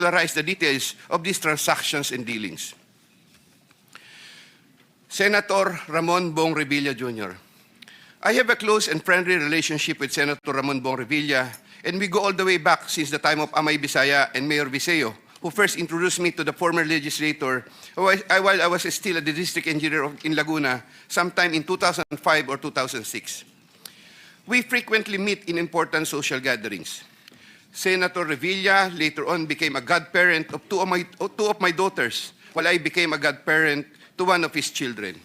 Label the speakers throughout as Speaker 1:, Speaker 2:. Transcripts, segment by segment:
Speaker 1: particularize the details of these transactions and dealings. Senator Ramon Bong Revilla Jr. I have a close and friendly relationship with Senator Ramon Bong Revilla, and we go all the way back since the time of Amay Bisaya and Mayor Viseo, who first introduced me to the former legislator while I was still a district engineer in Laguna sometime in 2005 or 2006. We frequently meet in important social gatherings. Senator Revilla later on became a godparent of two of my daughters, while I became a godparent to one of his children.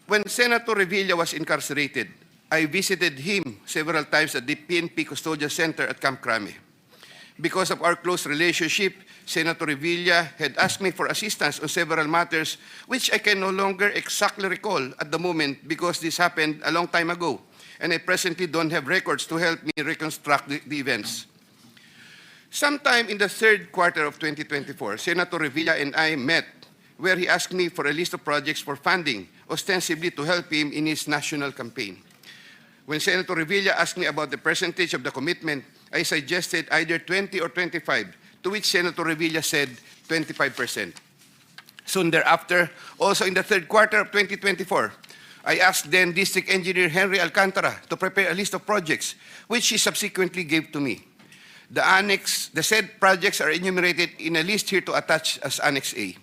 Speaker 1: When Senator Revilla was incarcerated, I visited him several times at the PNP Custodial Center at Camp Crame. Because of our close relationship, Senator Revilla had asked me for assistance on several matters which I can no longer exactly recall at the moment because this happened a long time ago, and I presently don't have records to help me reconstruct the events. Sometime in the third quarter of 2024, Senator Revilla and I met where he asked me for a list of projects for funding, ostensibly to help him in his national campaign. When Senator Revilla asked me about the percentage of the commitment, I suggested either 20 or 25, to which Senator Revilla said 25%. Soon thereafter, also in the third quarter of 2024, I asked then District Engineer Henry Alcantara to prepare a list of projects, which he subsequently gave to me. The said projects are enumerated in a list here to attach as Annex A.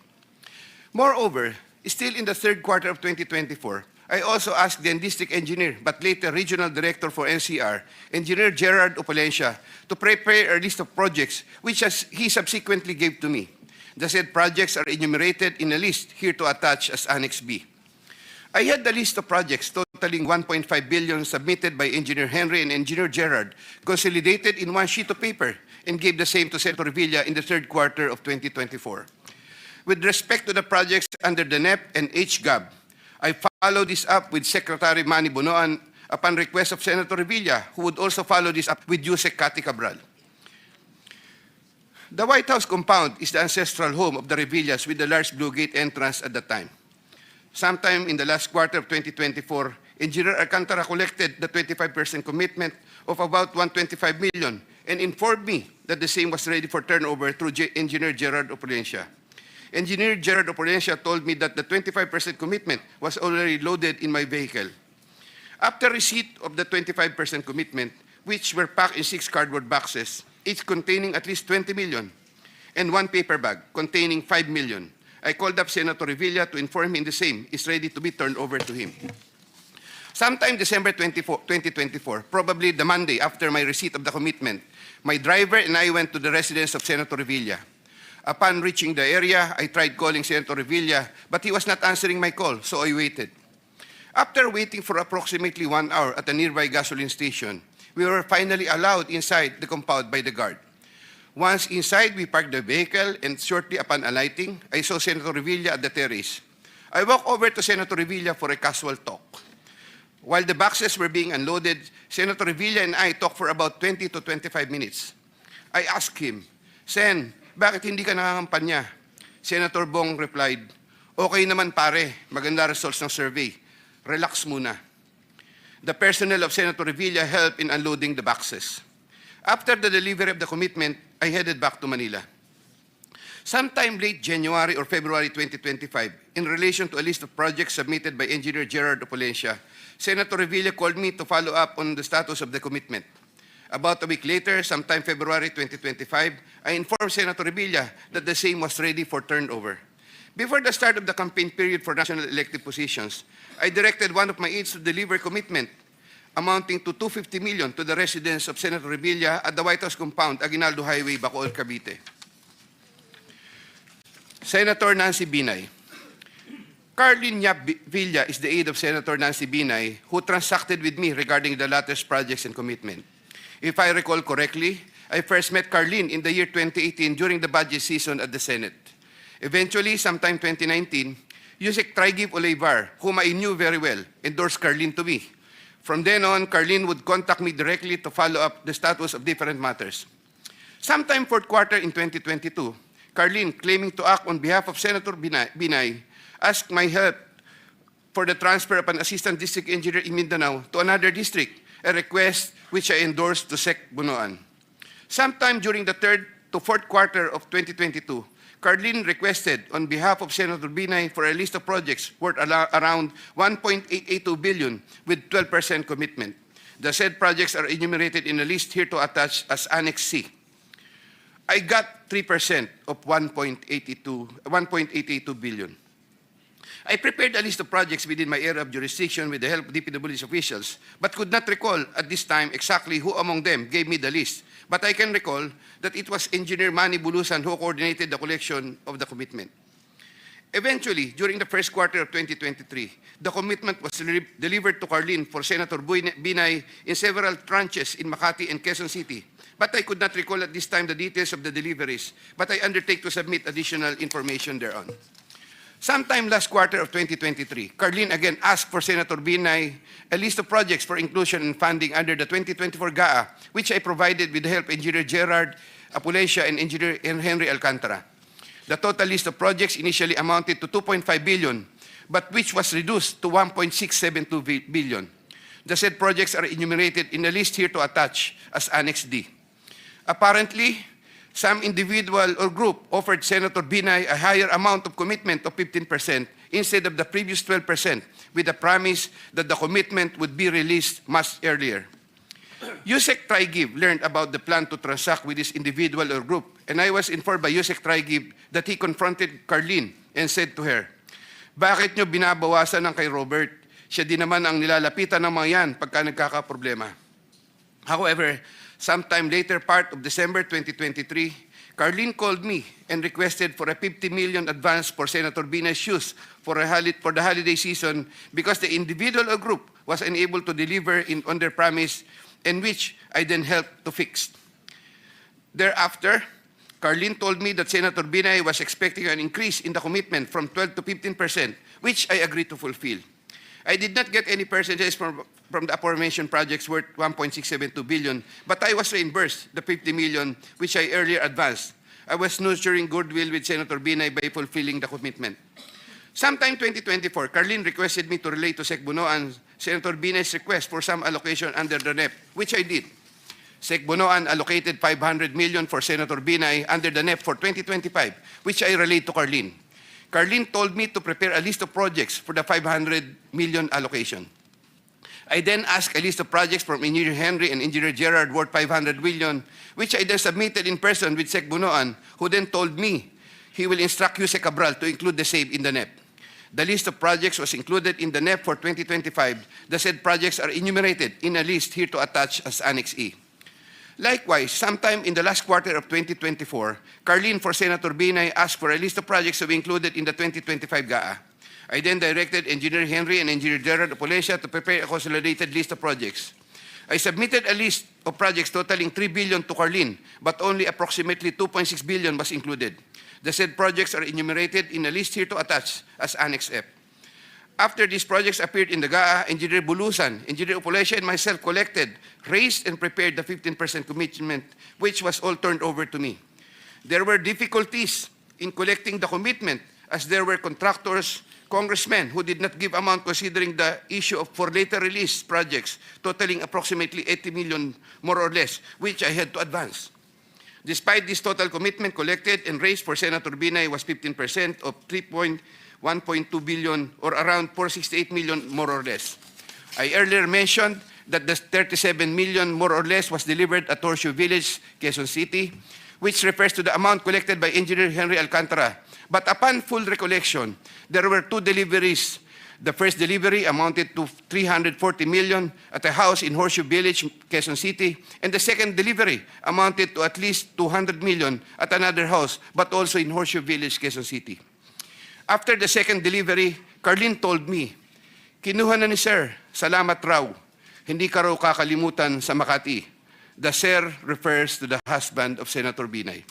Speaker 1: Moreover, still in the third quarter of 2024, I also asked then District Engineer, but later Regional Director for NCR, Engineer Gerard Opalencia, to prepare a list of projects, which he subsequently gave to me. The said projects are enumerated in a list here to attach as Annex B. I had the list of projects totaling 1.5 billion submitted by Engineer Henry and Engineer Gerard, consolidated in one sheet of paper, and gave the same to Senator Revilla in the third quarter of 2024. With respect to the projects under the NEP and HGAB, I followed this up with Secretary Manny Bonoan upon request of Senator Revilla, who would also follow this up with Usec Cathy Cabral. The White House compound is the ancestral home of the Revillas with the large Blue Gate entrance at the time. Sometime in the last quarter of 2024, Engineer Alcantara collected the 25% commitment of about 125 million and informed me that the same was ready for turnover through Engineer Gerard Opalencia. Engineer Gerard Opalencia told me that the 25% commitment was already loaded in my vehicle. After receipt of the 25% commitment, which were packed in 6 cardboard boxes, each containing at least 20 million, and 1 paper bag containing 5 million, I called up Senator Revilla to inform him the same is ready to be turned over to him. Sometime December 2024, probably the Monday after my receipt of the commitment, my driver and I went to the residence of Senator Revilla. Upon reaching the area, I tried calling Senator Revilla, but he was not answering my call, so I waited. After waiting for approximately 1 hour at a nearby gasoline station, we were finally allowed inside the compound by the guard. Once inside, we parked the vehicle, and shortly upon alighting, I saw Senator Revilla at the terrace. I walked over to Senator Revilla for a casual talk. While the boxes were being unloaded, Senator Revilla and I talked for about 20 to 25 minutes. I asked him, "Sen, bakit hindi ka nangangampanya?" Senator Bong replied, "Okay naman pare, maganda results ng survey. Relax muna." The personnel of Senator Revilla helped in unloading the boxes. After the delivery of the commitment, I headed back to Manila. Sometime late January or February 2025, in relation to a list of projects submitted by Engineer Gerard Opalencia, Senator Revilla called me to follow up on the status of the commitment. About a week later, sometime February 2025, I informed Senator Revilla that the same was ready for turnover. Before the start of the campaign period for national elected positions, I directed one of my aides to deliver commitment amounting to 250 million to the residence of Senator Revilla at the White House compound, Aguinaldo Highway, Bacoor, Cavite. Senator Nancy Binay. Carlin Yap Villa is the aide of Senator Nancy Binay, who transacted with me regarding the latter's projects and commitment. If I recall correctly, I first met Carlin in the year 2018 during the budget season at the Senate. Eventually, sometime 2019, Usec Trigib Olivar, whom I knew very well, endorsed Carlin to me. From then on, Carlin would contact me directly to follow up the status of different matters. Sometime fourth quarter in 2022, Carlin, claiming to act on behalf of Senator Binay, asked my help for the transfer of an assistant district engineer in Mindanao to another district, a request which I endorsed to Sec. Bunoan. Sometime during the third to to fourth quarter of 2022, Carlin requested on behalf of Senator Binay for a list of projects worth around 1.882 billion with 12% commitment. The said projects are enumerated in a list here to attach as Annex C. I got 3% of 1.882 billion. I prepared a list of projects within my area of jurisdiction with the help of DPWH officials, but could not recall at this time exactly who among them gave me the list. But I can recall that it was Engineer Manny Bulusan who coordinated the collection of the commitment. Eventually, during the first quarter of 2023, the commitment was delivered to Carlin for Senator Binay in several tranches in Makati and Quezon City. But I could not recall at this time the details of the deliveries, but I undertake to submit additional information thereon. Sometime last quarter of 2023, Carlin again asked for Senator Binay a list of projects for inclusion and funding under the 2024 GAA, which I provided with the help of Engineer Gerard Apulescia and Engineer Henry Alcantara. The total list of projects initially amounted to 2.5 billion, but which was reduced to 1.672 billion. The said projects are enumerated in a list here to attach as Annex D. Apparently, some individual or group offered Senator Binay a higher amount of commitment of 15% instead of the previous 12%, with the promise that the commitment would be released much earlier. Usec Trigive learned about the plan to transact with this individual or group, and I was informed by Usec Trigive that he confronted Carlin and said to her, "Bakit nyo binabawasan ng kay Robert? Siya din naman ang nilalapitan ng mga yan pagka nagkakaproblema." However, sometime later part of December 2023, Carlin called me and requested for a 50 million advance for Senator Binay's shoes for the holiday season because the individual or group was unable to deliver on their promise, and which I then helped to fix. Thereafter, Carlin told me that Senator Binay was expecting an increase in the commitment from 12 to 15%, which I agreed to fulfill. I did not get any percentages from the aforementioned projects worth 1.672 billion, but I was reimbursed the 50 million which I earlier advanced. I was nurturing goodwill with Senator Binay by fulfilling the commitment. Sometime 2024, Carlin requested me to relay to Sec Bunoan Senator Binay's request for some allocation under the NEP, which I did. Sec Bunoan allocated 500 million for Senator Binay under the NEP for 2025, which I relayed to Carlin. Carlin told me to prepare a list of projects for the 500 million allocation. I then asked a list of projects from Engineer Henry and Engineer Gerard worth 500 million, which I then submitted in person with Sec Bunoan, who then told me he will instruct Usec Cabral to include the same in the NEP. The list of projects was included in the NEP for 2025. The said projects are enumerated in a list here to attach as Annex E. Likewise, sometime in the last quarter of 2024, Carlin for Senator Binay asked for a list of projects to be included in the 2025 GAA. I then directed Engineer Henry and Engineer Gerard Apulescia to prepare a consolidated list of projects. I submitted a list of projects totaling 3 billion to Carlin, but only approximately 2.6 billion was included. The said projects are enumerated in a list here to attach as Annex F. After these projects appeared in the GAA, Engineer Bulusan, Engineer Apulescia, and myself collected, raised, and prepared the 15% commitment, which was all turned over to me. There were difficulties in collecting the commitment as there were contractors, congressmen who did not give amount considering the issue of for later release projects totaling approximately 80 million more or less, which I had to advance. Despite this total commitment collected and raised for Senator Binay was 15% of 1.2 billion or around 468 million more or less. I earlier mentioned that the 37 million more or less was delivered at Horseshoe Village, Quezon City, which refers to the amount collected by Engineer Henry Alcantara. But upon full recollection, there were two deliveries. The first delivery amounted to 340 million at a house in Horseshoe Village, Quezon City, and the second delivery amounted to at least 200 million at another house, but also in Horseshoe Village, Quezon City. After the second delivery, Carlin told me, "Kinuha na ni Sir, salamat raw. Hindi ka raw kakalimutan sa Makati." The Sir refers to the husband of Senator Binay.